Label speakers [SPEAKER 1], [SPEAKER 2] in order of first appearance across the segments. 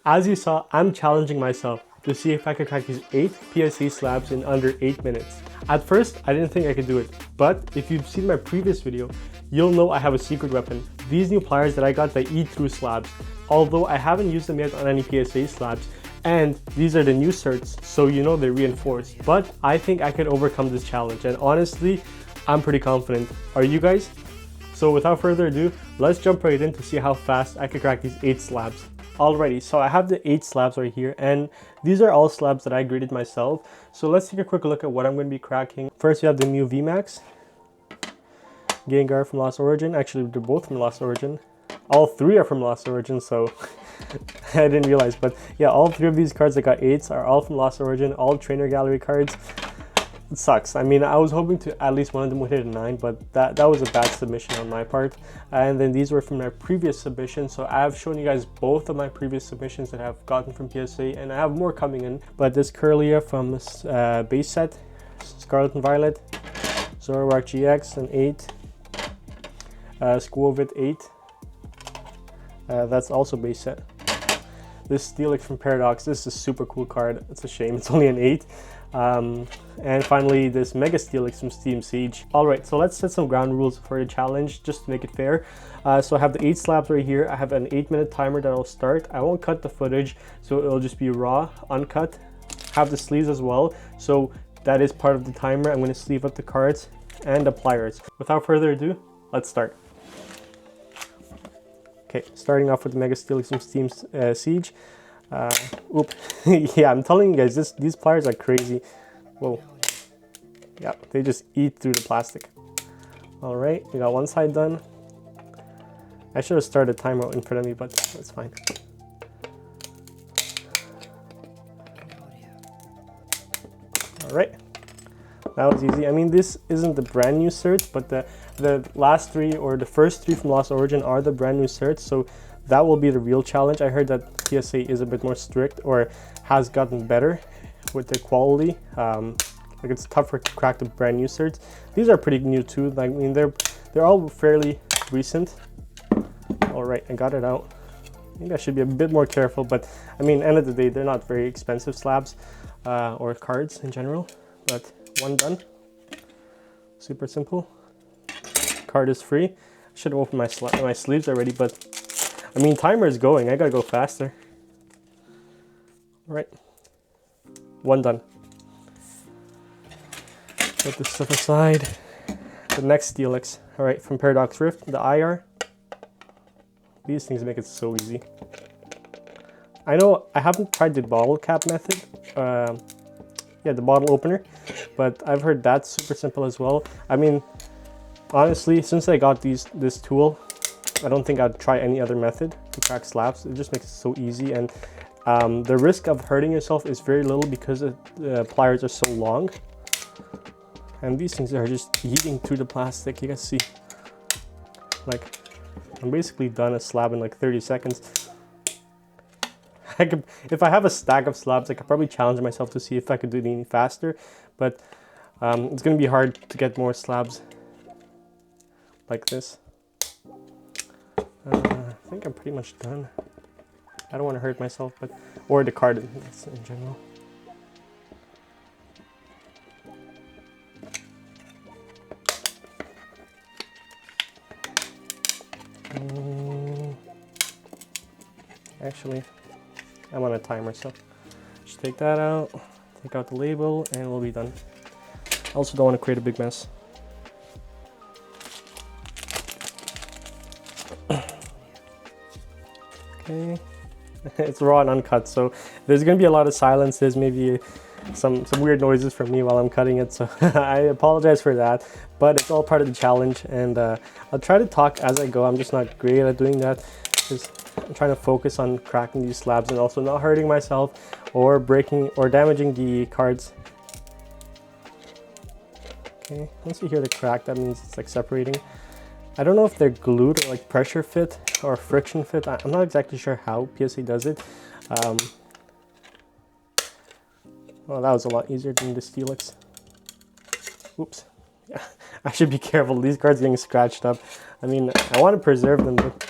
[SPEAKER 1] As you saw, I'm challenging myself to see if I could crack these 8 PSA slabs in under 8 minutes. At first, I didn't think I could do it, but if you've seen my previous video, you'll know I have a secret weapon. These new pliers that I got that eat through slabs. Although I haven't used them yet on any PSA slabs, and these are the new certs, so you know they're reinforced. But I think I could overcome this challenge, and honestly, I'm pretty confident. Are you guys? So without further ado, let's jump right in to see how fast I could crack these 8 slabs. Alrighty, so I have the 8 slabs right here, and these are all slabs that I graded myself. So let's take a quick look at what I'm going to be cracking. First, we have the Mew VMAX, Gengar from Lost Origin. Actually, they're both from Lost Origin. All 3 are from Lost Origin, so I didn't realize. But yeah, all 3 of these cards that got 8s are all from Lost Origin, all Trainer Gallery cards. It sucks. I mean, I was hoping to at least one of them would hit a 9, but that was a bad submission on my part. And then these were from my previous submission, so I have shown you guys both of my previous submissions that I've gotten from PSA, and I have more coming in. But this Curlia from this base set, Scarlet and Violet, Zoroark GX, an 8, Squovit 8, that's also base set. This Steelix from Paradox, this is a super cool card. It's a shame it's only an 8. And finally, this Mega Steelix from Steam Siege. Alright, so let's set some ground rules for the challenge just to make it fair. So I have the 8 slabs right here. I have an 8-minute timer that will start. I won't cut the footage, so it'll just be raw, uncut. Have the sleeves as well, so that is part of the timer. I'm going to sleeve up the cards and the pliers. Without further ado, let's start. Okay, starting off with the Mega Steelix from Steam Siege. Yeah, I'm telling you guys, these pliers are crazy. Whoa. Yeah, they just eat through the plastic. All right, we got one side done. I should have started a timer in front of me, but that's fine. All right, that was easy. I mean, this isn't the brand new certs, but the last 3 or the first 3 from Lost Origin are the brand new certs, so that will be the real challenge. I heard that PSA is a bit more strict or has gotten better with the quality. Like it's tougher to crack the brand new certs. These are pretty new too. Like, I mean, they're all fairly recent. All right, I got it out. I think I should be a bit more careful, but I mean, end of the day, they're not very expensive slabs or cards in general. But one done. Super simple. Card is free. I should have opened my sleeves already, but I mean, timer is going. I gotta go faster. All right, one done. Put this stuff aside. The next Steelix. All right, from Paradox Rift, the IR. These things make it so easy. I know I haven't tried the bottle cap method. Yeah, the bottle opener, but I've heard that's super simple as well. I mean, honestly, since I got this tool, I don't think I'd try any other method to crack slabs. It just makes it so easy, and the risk of hurting yourself is very little because the pliers are so long. And these things are just eating through the plastic. You guys see, like, I'm basically done a slab in like 30 seconds. If I have a stack of slabs, I could probably challenge myself to see if I could do it any faster, but it's gonna be hard to get more slabs like this. I think I'm pretty much done. I don't want to hurt myself, but or the card in general. Actually, I'm on a timer, so just take that out, take out the label, and we'll be done. I also don't want to create a big mess. Okay, it's raw and uncut, so there's gonna be a lot of silences, maybe some weird noises from me while I'm cutting it, so I apologize for that, but it's all part of the challenge, and I'll try to talk as I go. I'm just not great at doing that because I'm trying to focus on cracking these slabs and also not hurting myself or breaking or damaging the cards. Okay, once you hear the crack, that means it's like separating. I don't know if they're glued or like pressure fit or friction fit. I'm not exactly sure how PSA does it. Well, that was a lot easier than the Steelix. Oops. Yeah, I should be careful. These cards are getting scratched up. I mean, I want to preserve them, but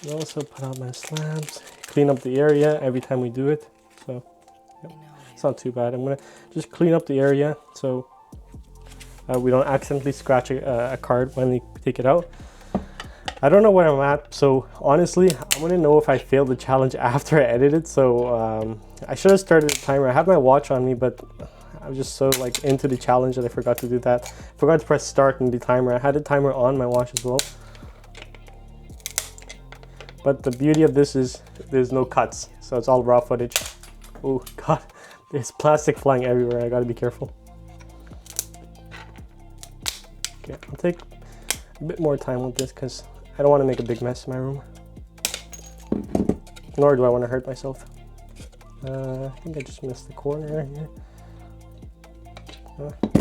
[SPEAKER 1] I also put out my slabs. clean up the area every time we do it. So yep, it's not too bad. I'm gonna just clean up the area so we don't accidentally scratch a card when we take it out. I don't know where I'm at, so honestly, I'm gonna know if I failed the challenge after I edited. So I should have started the timer. I have my watch on me, but I was just so like into the challenge that I forgot to do that. Forgot to press start in the timer. I had the timer on my watch as well. But the beauty of this is there's no cuts, so it's all raw footage. Oh God, there's plastic flying everywhere. I gotta be careful. Okay, I'll take a bit more time with this because I don't want to make a big mess in my room. Nor do I want to hurt myself. I think I just missed the corner here.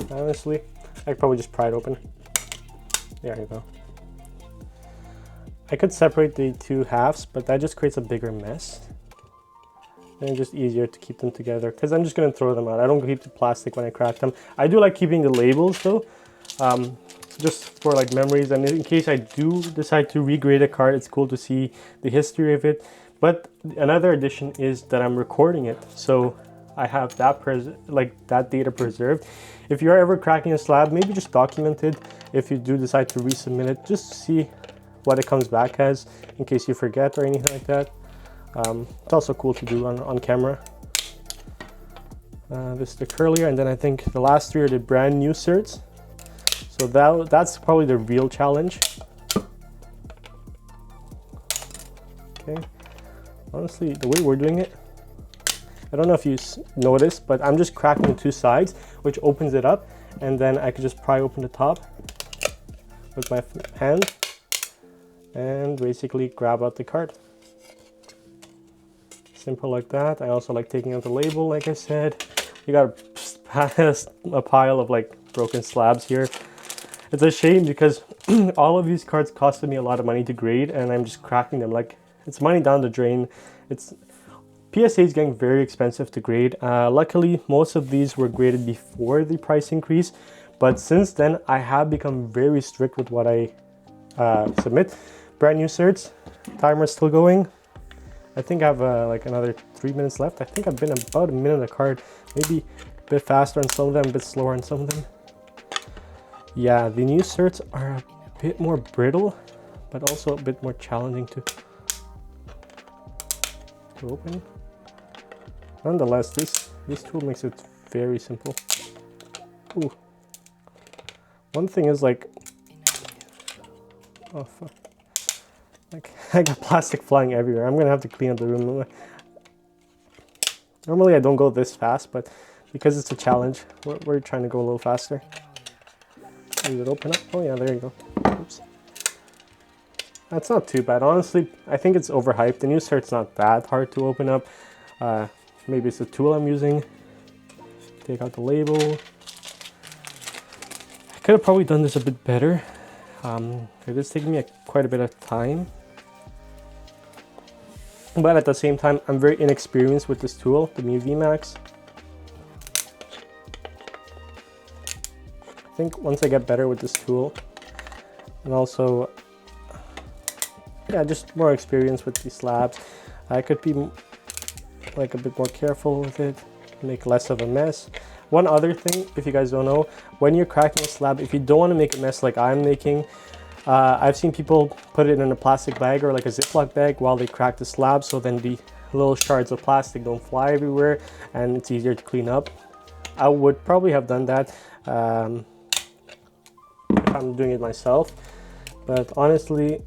[SPEAKER 1] Honestly, I could probably just pry it open. There you go. I could separate the two halves, but that just creates a bigger mess. And it's just easier to keep them together because I'm just going to throw them out. I don't keep the plastic when I crack them. I do like keeping the labels though, just for like memories, and in case I do decide to regrade a card, it's cool to see the history of it. But another addition is that I'm recording it, so I have that that data preserved. If you're ever cracking a slab, maybe just document it. If you do decide to resubmit it, just see what it comes back as in case you forget or anything like that. It's also cool to do on camera. This is the curlier, and then I think the last three are the brand new certs. So that's probably the real challenge. Okay, honestly, the way we're doing it, I don't know if you noticed, but I'm just cracking the two sides, which opens it up, and then I could just pry open the top with my hand and basically grab out the card. Simple like that. I also like taking out the label, like I said. You got a pile of like broken slabs here. It's a shame because all of these cards costed me a lot of money to grade, and I'm just cracking them. Like, it's money down the drain. PSA is getting very expensive to grade. Luckily, most of these were graded before the price increase, but since then I have become very strict with what I submit. Brand new certs, timer's still going. I think I have like another 3 minutes left. I think I've been about a minute a card, maybe a bit faster on some of them, a bit slower on some of them. Yeah, the new certs are a bit more brittle, but also a bit more challenging to open. Nonetheless, this tool makes it very simple. Ooh. One thing is like, oh fuck. Like, I got plastic flying everywhere. I'm gonna have to clean up the room. Normally I don't go this fast, but because it's a challenge, we're trying to go a little faster. Did it open up? Oh yeah, there you go. Oops. That's not too bad. Honestly, I think it's overhyped. The new cert's not that hard to open up. Maybe it's the tool I'm using. Take out the label. I could have probably done this a bit better. It is taking me quite a bit of time. But at the same time, I'm very inexperienced with this tool, the Mu VMAX. I think once I get better with this tool, and also, yeah, just more experience with these slabs, I could be like a bit more careful with it, make less of a mess. One other thing, if you guys don't know, when you're cracking a slab, if you don't want to make a mess like I'm making, I've seen people put it in a plastic bag or like a Ziploc bag while they crack the slab, so then the little shards of plastic don't fly everywhere and it's easier to clean up. I would probably have done that if I'm doing it myself, but honestly,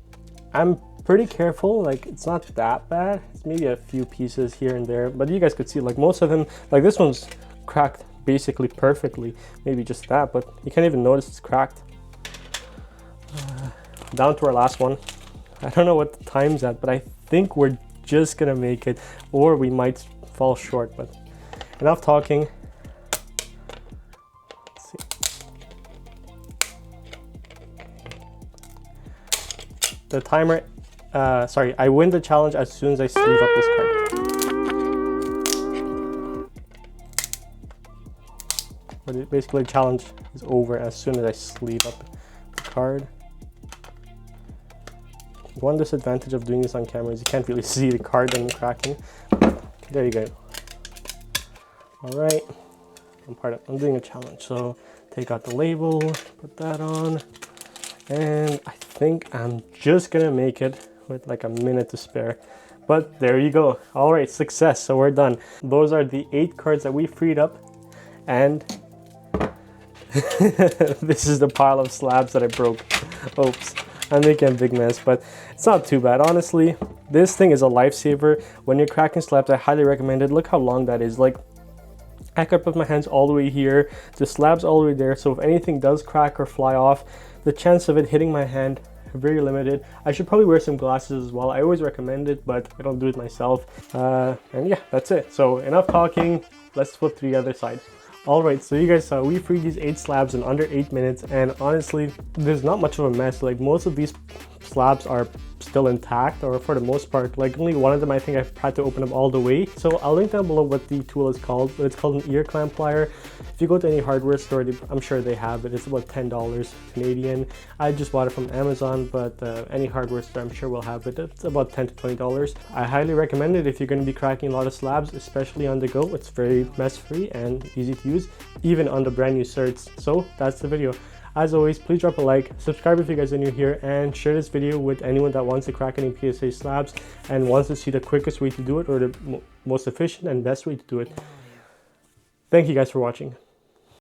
[SPEAKER 1] I'm pretty careful. Like, it's not that bad. It's maybe a few pieces here and there, but you guys could see like most of them, like this one's cracked basically perfectly, maybe just that, but you can't even notice it's cracked. Down to our last one. I don't know what the time's at, but I think we're just gonna make it, or we might fall short. But enough talking. Let's see. The timer, sorry, I win the challenge as soon as I sleeve up this card. But basically the challenge is over as soon as I sleeve up the card. One disadvantage of doing this on camera is you can't really see the card when cracking. There you go. All right, I'm doing a challenge, so take out the label, put that on, and I think I'm just gonna make it with like a minute to spare. But there you go. All right, success. So we're done. Those are the 8 cards that we freed up, and this is the pile of slabs that I broke. Oops, I'm making a big mess, but it's not too bad. Honestly, this thing is a lifesaver. When you're cracking slabs, I highly recommend it. Look how long that is. Like, I could put my hands all the way here, the slab's all the way there, so if anything does crack or fly off, the chance of it hitting my hand very limited. I should probably wear some glasses as well. I always recommend it, but I don't do it myself. And yeah, that's it. So enough talking, let's flip to the other side. All right, so you guys saw we freed these 8 slabs in under 8 minutes, and honestly, there's not much of a mess. Like, most of these slabs are still intact, or for the most part. Like, only one of them I think I've had to open them all the way. So I'll link down below what the tool is called. It's called an ear clamp plier. If you go to any hardware store, I'm sure they have it. It's about $10 Canadian. I just bought it from Amazon, but any hardware store I'm sure will have it. It's about $10 to $20. I highly recommend it if you're going to be cracking a lot of slabs, especially on the go. It's very mess free and easy to use, even on the brand new certs. So that's the video. As always, please drop a like, subscribe if you guys are new here, and share this video with anyone that wants to crack any PSA slabs and wants to see the quickest way to do it, or the most efficient and best way to do it. Thank you guys for watching.